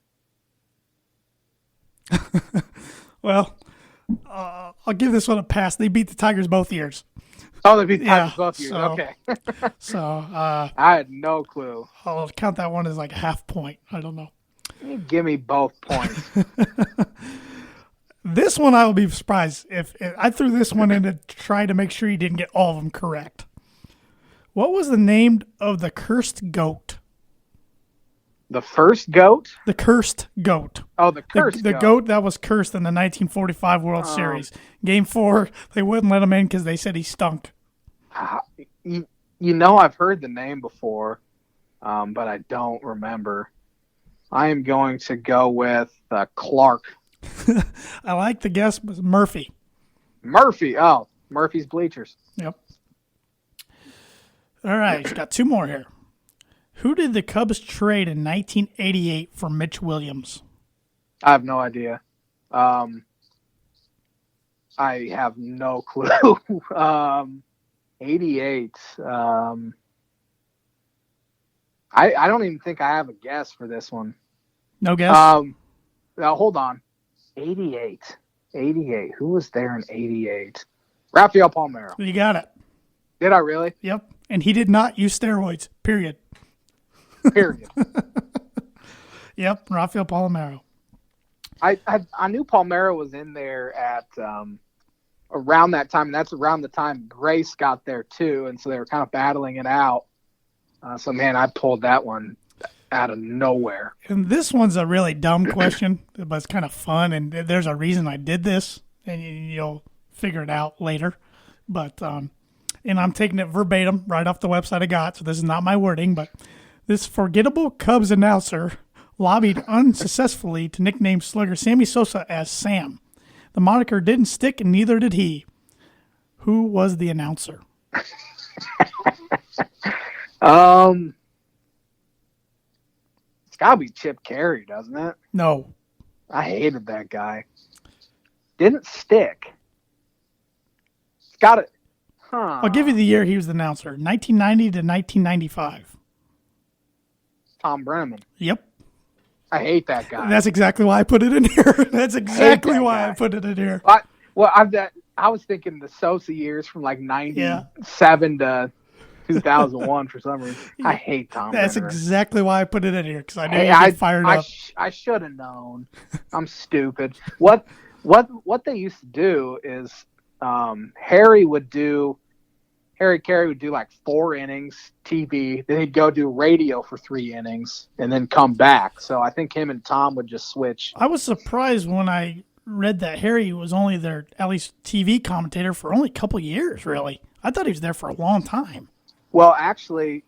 Well, I'll give this one a pass. They beat the Tigers both years. Oh, they beat the Tigers both years. Okay. I had no clue. I'll count that one as like a half point. I don't know. Give me both points. This one I will be surprised if I threw this one in to try to make sure you didn't get all of them correct. What was the name of the cursed goat? The first goat? The cursed goat. Oh, the cursed goat. The goat that was cursed in the 1945 World Series. Game 4, they wouldn't let him in because they said he stunk. You know I've heard the name before, but I don't remember. I am going to go with Clark. I like the guess, but Murphy. Murphy. Oh, Murphy's Bleachers. Yep. All right, he's got 2 more here. Who did the Cubs trade in 1988 for Mitch Williams? I have no idea. I have no clue. 88. I don't even think I have a guess for this one. No guess? Now, hold on. 88. 88. Who was there in 88? Rafael Palmeiro. You got it. Did I really? Yep. And he did not use steroids, period. Period. Yep, Rafael Palmeiro. I knew Palmeiro was in there at around that time. And that's around the time Grace got there too, and so they were kind of battling it out. So man, I pulled that one out of nowhere. And this one's a really dumb question, but it's kind of fun, and there's a reason I did this, and you'll figure it out later. But and I'm taking it verbatim right off the website I got, so this is not my wording, but this forgettable Cubs announcer lobbied unsuccessfully to nickname slugger Sammy Sosa as Sam. The moniker didn't stick, and neither did he. Who was the announcer? It's got to be Chip Carey, doesn't it? No. I hated that guy. Didn't stick. It's got it. Huh. I'll give you the year he was the announcer, 1990 to 1995. Tom Brenneman. Yep. I hate that guy. That's exactly why I put it in here. That's exactly why I put it in here. I was thinking the Sosa years from like 97 to 2001 for some reason. I hate Tom Brenneman. That's exactly why I put it in here, because I knew you'd get fired up. I should have known. I'm stupid. What they used to do is Harry Carey would do like 4 innings TV, then he'd go do radio for 3 innings and then come back. So I think him and Tom would just switch. I was surprised when I read that Harry was only their, at least TV commentator, for only a couple years, really. I thought he was there for a long time. Well, actually,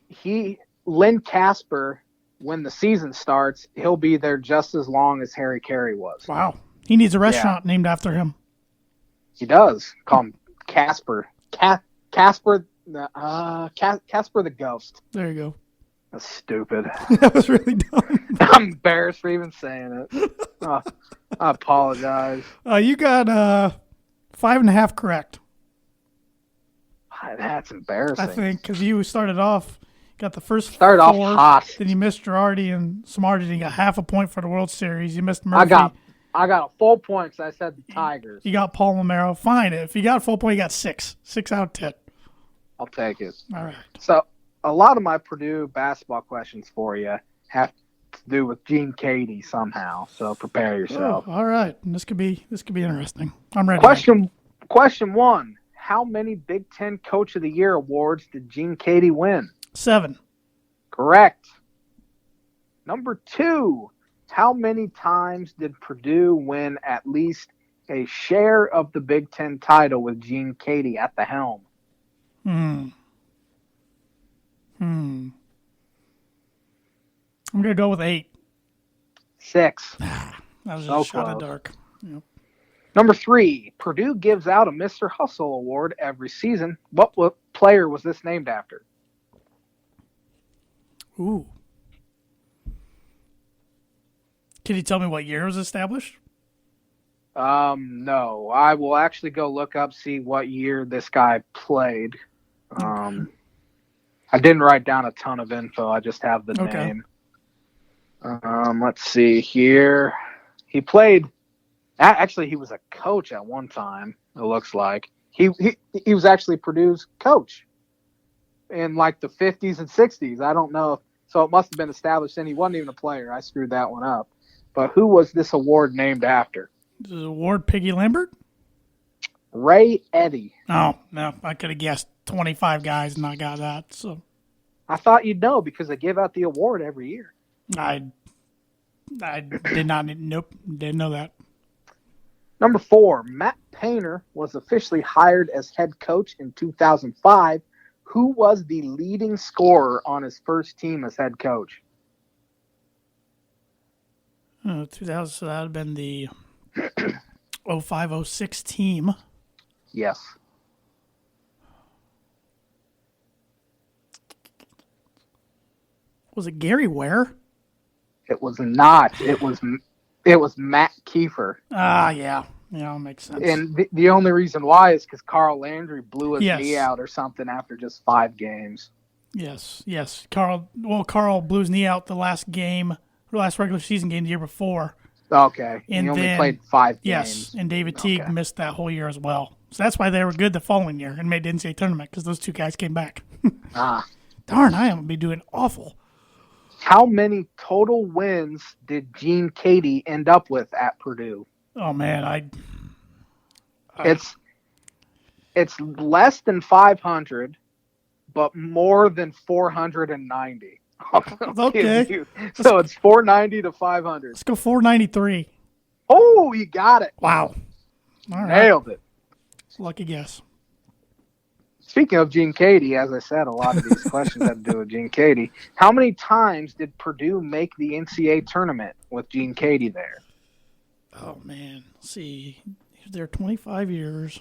Lynn Casper, when the season starts, he'll be there just as long as Harry Carey was. Wow. He needs a restaurant named after him. He does. Call him Casper. Casper the Ghost. There you go. That's stupid. That was really dumb. I'm embarrassed for even saying it. I apologize. You got 5.5 correct. That's embarrassing. I think, because you started off, got the first started 4, off hot. Then you missed Girardi and Samardzija, and you got half a point for the World Series. You missed Murphy. I got a full point because I said the Tigers. You got Paul Romero. Fine. If you got a full point, you got 6. 6 out of 10. I'll take it. All right. So a lot of my Purdue basketball questions for you have to do with Gene Katie somehow. So prepare yourself. Oh, all right. This could be interesting. I'm ready. Question 1. How many Big Ten Coach of the Year awards did Gene Katie win? 7. Correct. Number 2. How many times did Purdue win at least a share of the Big Ten title with Gene Katie at the helm? I'm going to go with 8. 6. That was So a shot in close. the dark. Yep. Number 3, Purdue gives out a Mr. Hustle award every season. What player was this named after? Ooh. Can you tell me what year it was established? No. I will actually go look up, see what year this guy played. I didn't write down a ton of info. I just have the name. Let's see here. He played. Actually, he was a coach at one time. It looks like he was actually Purdue's coach in like the 50s and 60s. I don't know. So it must have been established, and he wasn't even a player. I screwed that one up. But who was this award named after? This is award Piggy Lambert? Ray Eddy. Oh, no. I could have guessed 25 guys and I got that. So I thought you'd know because they give out the award every year. I did not. Nope. Didn't know that. Number 4, Matt Painter was officially hired as head coach in 2005. Who was the leading scorer on his first team as head coach? 2000, so that would have been the 05-06 team. Yes. Was it Gary Ware? It was not. It was Matt Kiefer. Ah, yeah. Yeah, that makes sense. And the only reason why is because Carl Landry blew his Yes. knee out or something after just 5 games. Yes. Carl blew his knee out the last regular season game the year before. Okay. And he only then- played 5 Yes, games. and David Teague missed that whole year as well. So that's why they were good the following year and made the NCAA tournament, because those 2 guys came back. Darn, I am going to be doing awful. How many total wins did Gene Katie end up with at Purdue? Oh, man, It's less than 500, but more than 490. Okay. So it's 490 to 500. let's go 493. Oh, you got it. Wow. All right. Nailed it. Lucky guess. Speaking of Gene Katie, as I said, a lot of these questions have to do with Gene Katie. How many times did Purdue make the NCAA tournament with Gene Katie there? Oh, man. Let's see. He was there 25 years.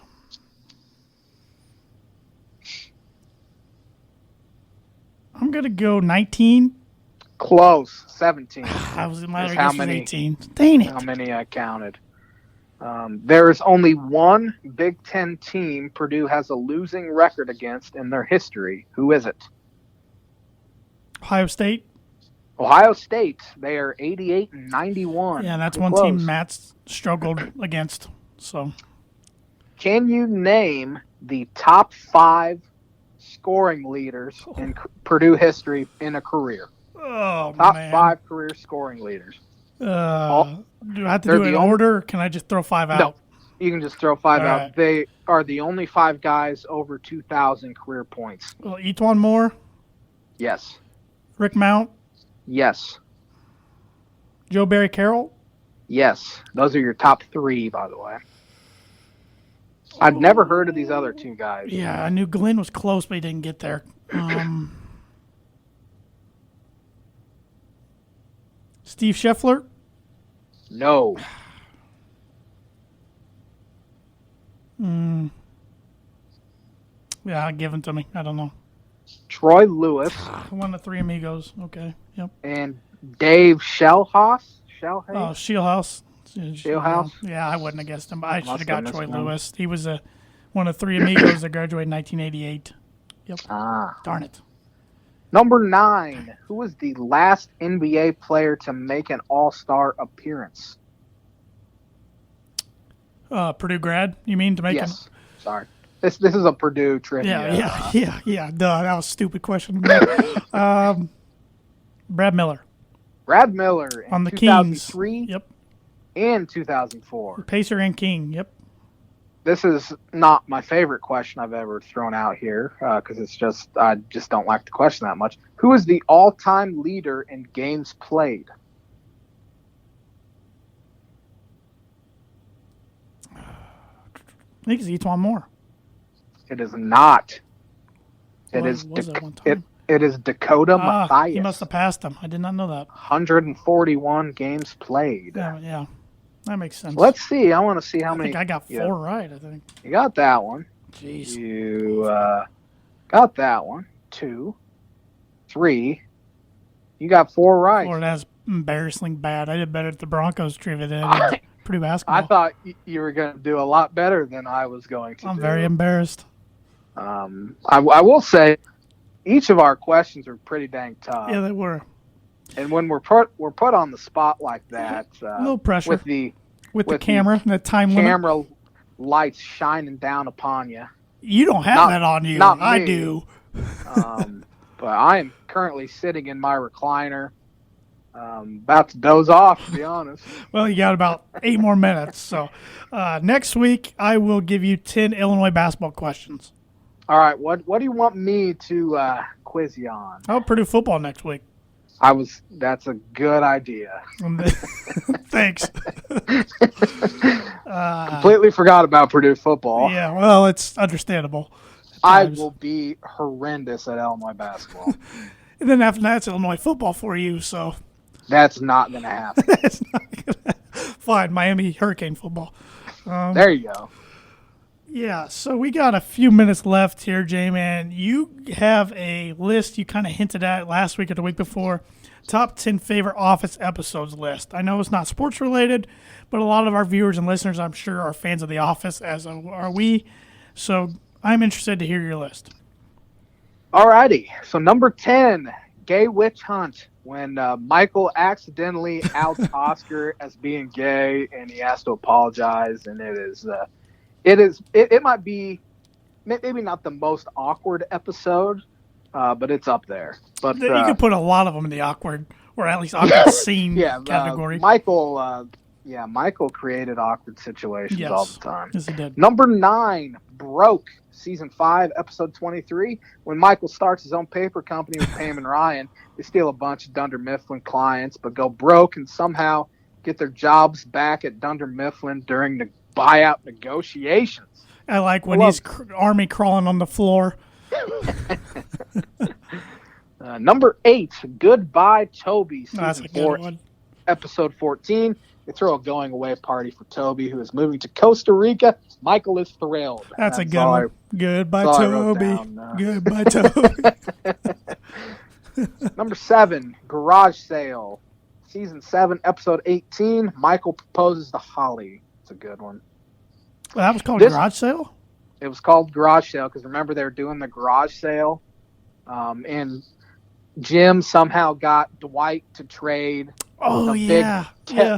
I'm going to go 19. Close. 17. I was in my That's guess how was many- 18. Dang it. How many I counted. There is only one Big Ten team Purdue has a losing record against in their history. Who is it? Ohio State. Ohio State. They are 88 and 91. Yeah, that's Pretty one close. team Matt's struggled against. So Can you name the top 5 scoring leaders in Purdue history in a career? Oh, Top man. 5 career scoring leaders. Do I have to They're do it in the only- order, or can I just throw 5 out? No, you can just throw 5 All out. right. They are the only 5 guys over 2,000 career points. Well, Etwan Moore, Yes. Rick Mount, Yes. Joe Barry Carroll. Yes. Those are your top 3, by the way. I've never heard of these other 2 guys. Yeah, I knew Glenn was close, but he didn't get there. Steve Scheffler. No. Yeah, give him to me. I don't know. Troy Lewis One of the 3 amigos. Okay. Yep. and Dave Shellhouse. Oh, Shieldhouse. Shieldhouse? Yeah, I wouldn't have guessed him. I should Must have got have Troy missed him. Lewis. He was one of 3 amigos that graduated in 1988. Yep. Darn it. Number 9. Who was the last NBA player to make an All-Star appearance? Oh, man. Purdue grad, you mean, to make Yes. Sorry. This is a Purdue trivia. Yeah. Duh, that was a stupid question. Brad Miller. Brad Miller in On the 2003 Kings. Yep. and 2004. Pacer and King. Yep. This is not my favorite question I've ever thrown out here because I just don't like the question that much. Who is the all-time leader in games played? I think it's Ep1 More. It is not. Was it one time? It is Dakota Mathias. He must have passed him. I did not know that. 141 games played. Yeah. That makes sense. Let's see. I want to see how many. I think I got 4 right, I think. You got that one. Jeez. You got that one. 2, 3. You got 4 right. Florida's embarrassingly bad. I did better at the Broncos trivia than I did Purdue basketball. I thought you were going to do a lot better than I was going to. I'm very embarrassed. I will say, each of our questions are pretty dang tough. Yeah, they were. And when we're put on the spot like that, a little pressure with the camera and the time limit. Camera lights shining down upon you. You don't have that on you. Not I me. do. But I am currently sitting in my recliner, about to doze off, to be honest. Well, you got about 8 more minutes. So next week I will give you 10 Illinois basketball questions. All right, what do you want me to quiz you on? How about Purdue football next week? That's a good idea. Thanks. Completely forgot about Purdue football. Yeah, well, it's understandable. I will be horrendous at Illinois basketball. And then after that, it's Illinois football for you, so. That's not going to happen. It's not gonna. Fine, Miami Hurricane football. There you go. Yeah, so we got a few minutes left here, J-Man. You have a list you kind of hinted at last week or the week before, top 10 favorite Office episodes list. I know it's not sports related, but a lot of our viewers and listeners, I'm sure, are fans of The Office, as are we. So I'm interested to hear your list. All righty. So number 10, Gay Witch Hunt, when Michael accidentally outs Oscar as being gay and he has to apologize, and it might be maybe not the most awkward episode, but it's up there. But you could put a lot of them in the awkward, or at least awkward scene category. Michael created awkward situations all the time. Yes, he did. Number 9, Broke, season 5, episode 23. When Michael starts his own paper company with Pam and Ryan, they steal a bunch of Dunder Mifflin clients, but go broke and somehow get their jobs back at Dunder Mifflin during the buyout negotiations. I like when he's army crawling on the floor. Number 8, Goodbye Toby, That's a season good 4, one. episode 14. They throw a going away party for Toby, who is moving to Costa Rica. Michael is thrilled. That's a good one. Goodbye, Toby. Goodbye, Toby. Number 7, Garage Sale, season 7, episode 18. Michael proposes to Holly. It's a good one. Well, that was called Garage Sale? It was called Garage Sale because remember they were doing the garage sale, and Jim somehow got Dwight to trade big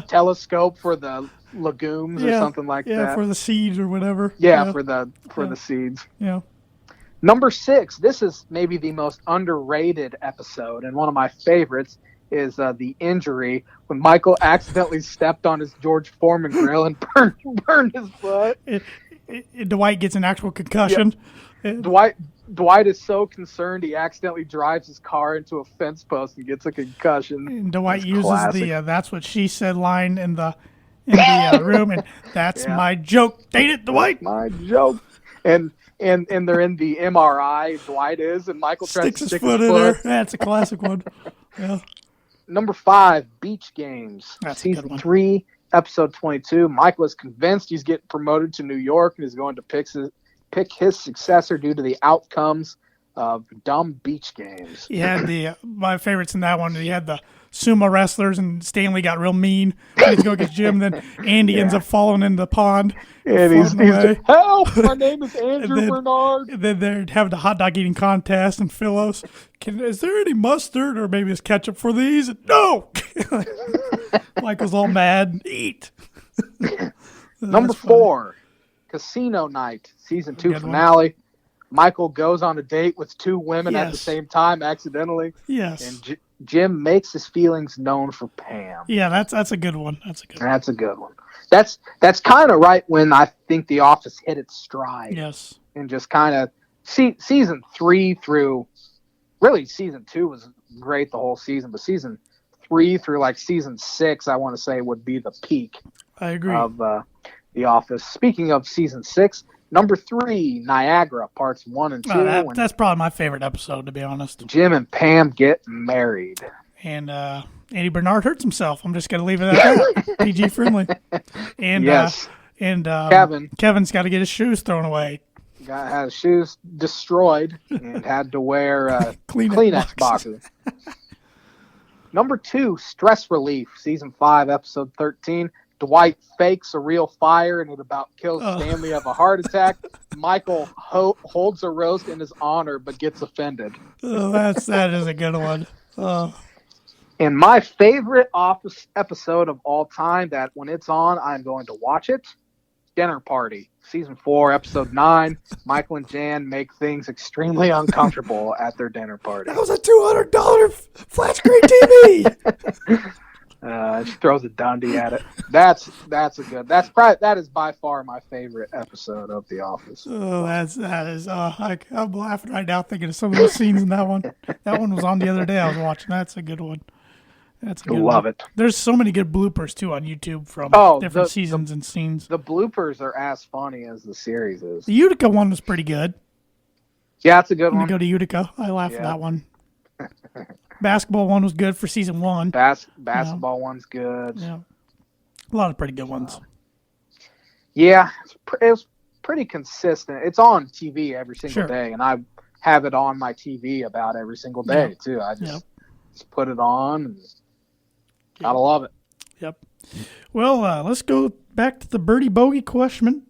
telescope for the legumes or something like that. Yeah, for the seeds or whatever. For the seeds. Yeah. Number 6, this is maybe the most underrated episode and one of my favorites, is the injury when Michael accidentally stepped on his George Foreman grill and burned his foot. Dwight gets an actual concussion. Yep. Dwight is so concerned he accidentally drives his car into a fence post and gets a concussion. And Dwight uses the "That's what she said" line in the room, and that's my joke. Ain't it, Dwight? My joke. And they're in the MRI. Dwight is, and Michael tries to stick his foot in there. That's a classic one. Yeah. Number 5, Beach Games, That's season 3, episode 22. Michael is convinced he's getting promoted to New York and is going to pick his successor due to the outcomes of dumb beach games. He had my favorites in that one. He had the sumo wrestlers, and Stanley got real mean when he's going to get Jim. Then Andy ends up falling in the pond. And he's help! My name is Andrew Bernard. And then they'd have the hot dog eating contest, and Phyllis, is there any mustard or maybe it's ketchup for these? No! Michael's all mad. Eat. Number 4, Casino Night, season 2 finale. Michael goes on a date with 2 women at the same time accidentally. Yes. And Jim makes his feelings known for Pam. Yeah, that's a good one. That's a good one. That's kind of right when I think The Office hit its stride. Yes. And just kind of season 3 through, really season 2 was great the whole season, but season 3 through like season 6, I want to say would be the peak. I agree. Of The Office. Speaking of season 6, number 3, Niagara, parts 1 and 2. That's probably my favorite episode, to be honest. Jim and Pam get married. And Andy Bernard hurts himself. I'm just going to leave it at that. PG friendly. And yes. Kevin's got to get his shoes thrown away. Had his shoes destroyed and had to wear Kleenex boxes. Number 2, Stress Relief, season 5, episode 13. Dwight fakes a real fire and it about kills Stanley of a heart attack. Michael holds a roast in his honor but gets offended. That is a good one. And my favorite Office episode of all time, that when it's on, I'm going to watch it, Dinner Party, season 4, episode 9. Michael and Jan make things extremely uncomfortable at their dinner party. That was a $200 flat screen TV. She throws a Dundee at it. That is by far my favorite episode of The Office. Oh, that is. I'm laughing right now thinking of some of the scenes in that one. That one was on the other day. I was watching. That's a good one. Love it. There's so many good bloopers too on YouTube from different seasons and scenes. The bloopers are as funny as the series is. The Utica one was pretty good. Yeah, it's a good one. We go to Utica. I laughed at that one. Basketball one was good for season 1. Basketball one's good. Yeah, a lot of pretty good ones. Yeah, it was pretty consistent. It's on TV every single day, and I have it on my TV about every single day too. I just put it on, and gotta love it. Yep. Well, let's go back to the Birdie Bogey question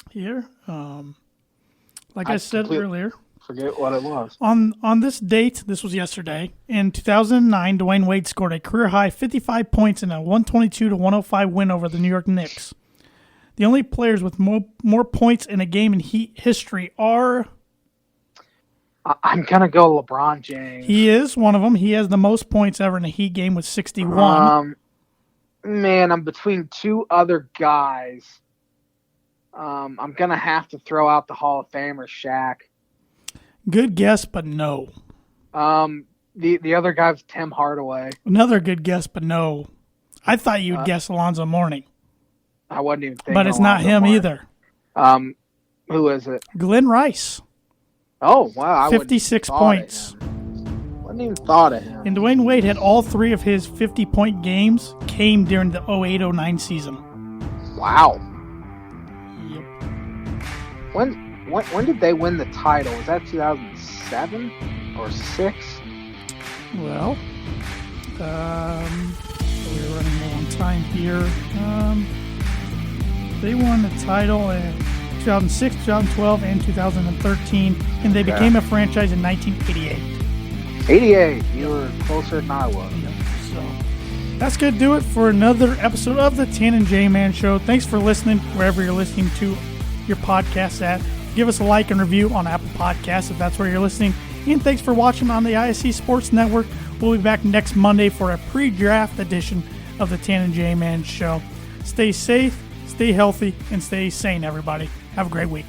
here. Like I said earlier. Forget what it was. On this date, this was yesterday, in 2009, Dwayne Wade scored a career-high 55 points in a 122-105 win over the New York Knicks. The only players with more points in a game in Heat history are... I'm going to go LeBron James. He is one of them. He has the most points ever in a Heat game with 61. Man, I'm between 2 other guys. I'm going to have to throw out the Hall of Famer, Shaq. Good guess, but no. The other guy was Tim Hardaway. Another good guess, but no. I thought you would guess Alonzo Mourning. I wasn't even thinking. But it's not him either. Who is it? Glenn Rice. Oh, wow. 56 points. Wouldn't even thought of him. And Dwayne Wade had all 3 of his 50-point games came during the 08-09 season. Wow. Yep. When did they win the title? Was that 2007 or 6? Well, we're running low on time here. They won the title in 2006, 2012, and 2013, and they became a franchise in 1988. 88. You were closer than I was. Yep. So that's going to do it for another episode of the Tan and J Man Show. Thanks for listening wherever you're listening to your podcast at. Give us a like and review on Apple Podcasts if that's where you're listening. And thanks for watching on the ISC Sports Network. We'll be back next Monday for a pre-draft edition of the Tan and J Man Show. Stay safe, stay healthy, and stay sane, everybody. Have a great week.